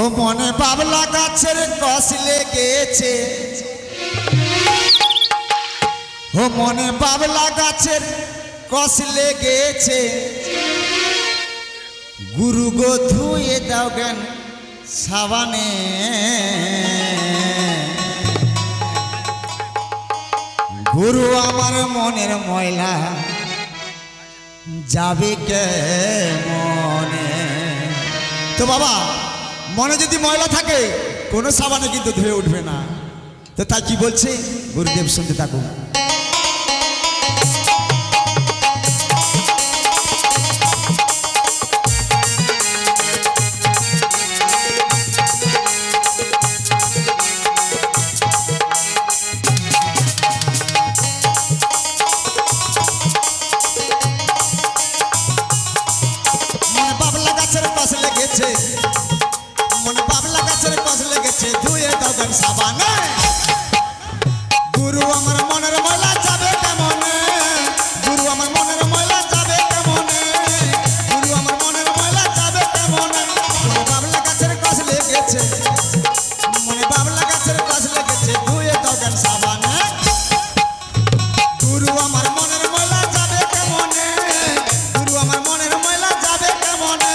ও মনে বাবলা গাছের কষ লেগেছে, ও মনে বাবলা গাছের কষ লেগেছে, গুরু গো ধুয়ে দাও জ্ঞান সাবানে। গুরু আমার মনের ময়লা যাবে কে মনে। তো বাবা মনে যদি ময়লা থাকে কোনো সাবানে কিন্তু ধুয়ে উঠবে না। তো তাই কি বলছে গুরুদেব, শুনতে থাকুন। মনে বাবলা গাছের কষ লেগেছে, মনে বাবলা গাছের কষ লেগেছে, ধুয়ে দাও জ্ঞান সাবানে। গুরু আমার মনের ময়লা যাবে কেমনে, গুরু আমার মনের ময়লা যাবে কেমনে, গুরু আমার মনের ময়লা যাবে কেমনে। মনে বাবলা গাছের কষ লেগেছে, মনে বাবলা গাছের কষ লেগেছে, ধুয়ে দাও জ্ঞান সাবানে। গুরু আমার মনের ময়লা যাবে কেমনে, গুরু আমার মনের ময়লা যাবে কেমনে।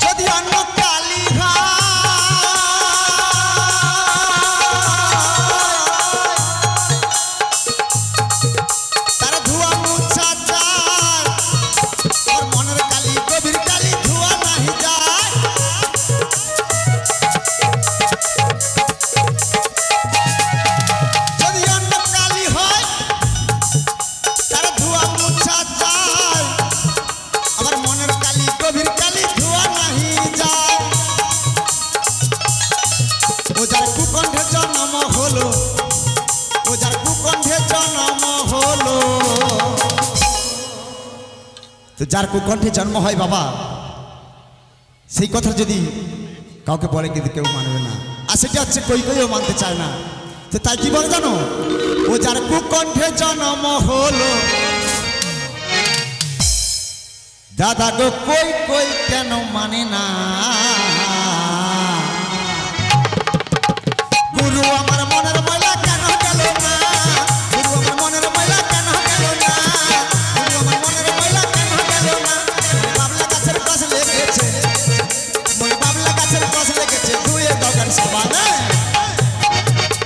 যদি অন্য কালী তার ধোয়া মুছা যায়, আর মনের কালী গভীর কালী ধোয়া নাহি যায়। যদি অন্য কালী হয় তার ধোয়া মুছা যায়, আমার মনের কালী গভীর কালী ধোয়া নাহি যায়। ও যার কুকণ্ঠে জন্ম হলো, ও যার কুকণ্ঠে জন্ম হলো। তো যার কুকণ্ঠে জন্ম হয় বাবা, সেই কথা যদি কাউকে বলে কিন্তু কেউ মানবে না, আর সেটা হচ্ছে কেউ মানতে চায় না। তো তাই কি বলে জানো, ও যার কুকণ্ঠে জন্ম হলো, দাদা গো কই কেন মানে না। গুরু আমার মনের ময়লা কেন গেল না, গুরু আমার মনের ময়লা কেন গেল না, গুরু আমার মনের ময়লা কেন গেল না। মনে বাবলা গাছের কষ লেগেছে, মনে বাবলা গাছের কষ লেগেছে, ধুয়ে দাও জ্ঞান সাবানে।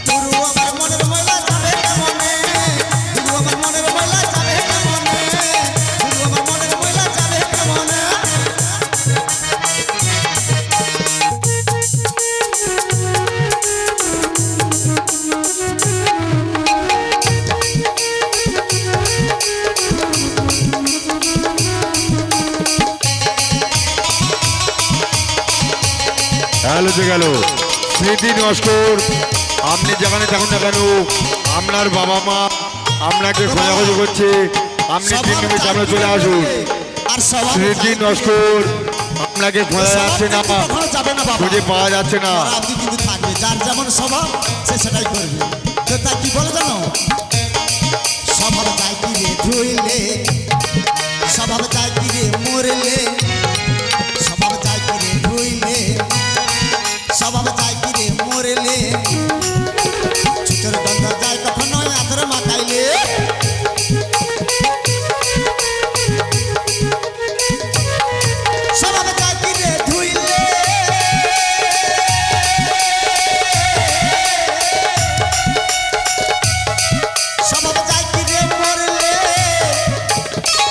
গুরু আমার মনের ময়লা যাবে কেমনে, গুরু আমার মনের ময়লা যাবে কেমনে, গুরু আমার মনের ময়লা যাবে কেমনে। হ্যালো যে গেল স্মৃতি নস্কর, আপনি যেখানে থাকুন না কেন আপনার বাবা মা আপনাকে খোঁজাখুঁজি করছে, আপনি 3 মিনিট সামনে চলে আসুন। আর সবার স্মৃতি নস্কর আপনাকে খোঁজা যাচ্ছে না, কখনো যাবে না বাবা, খুঁজে পাওয়া যাচ্ছে না। আপনি কিন্তু থাকবে, যার যেমন স্বভাব সে সেটাই করবে। তো তা কি বলে জানো, স্বভাব যায় কি রে ধুইলে, স্বভাব যায় কি রে মরলে, স্বভাব যায় কি রে ধুইলে, স্বভাব যায় কি রে মরলে, ছুটোর গন্ধ যায় কখনো আতর মাখাইলে। স্বভাব যায় কি রে ধুইলে, স্বভাব যায় কি রে মরলে,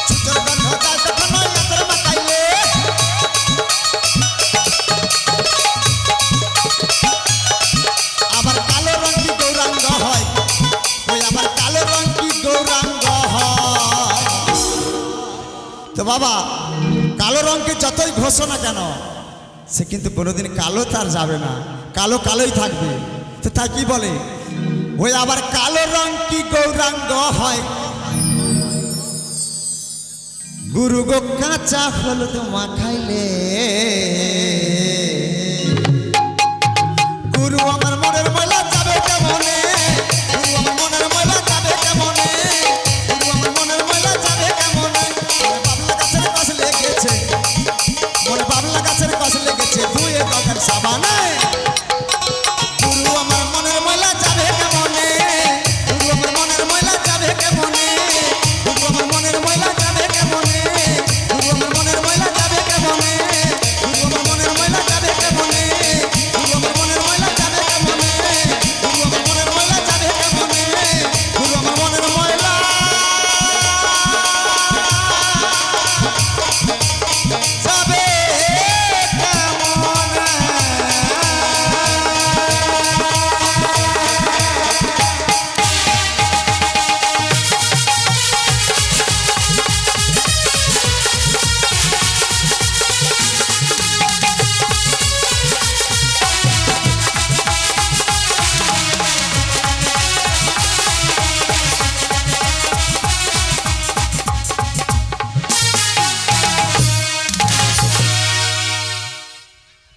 ছুটোর গন্ধ যায় কখনো আতর মাখাইলে। আবার কালো রং কি গৌরাঙ্গ হয়, ওই আবার কালো রং কি গৌরাঙ্গ হয়। তো বাবা কালো রঙকে যতই ঘোষণা কেন, সে কিন্তু কোনোদিন কালো তার যাবে না, কালো কালোই থাকবে। তো তা কি বলে, ওই আবার কালো রং কি গৌরাঙ্গ হয়, গুরু গো কাঁচা হলুদ মাখাইলে গুরু আমার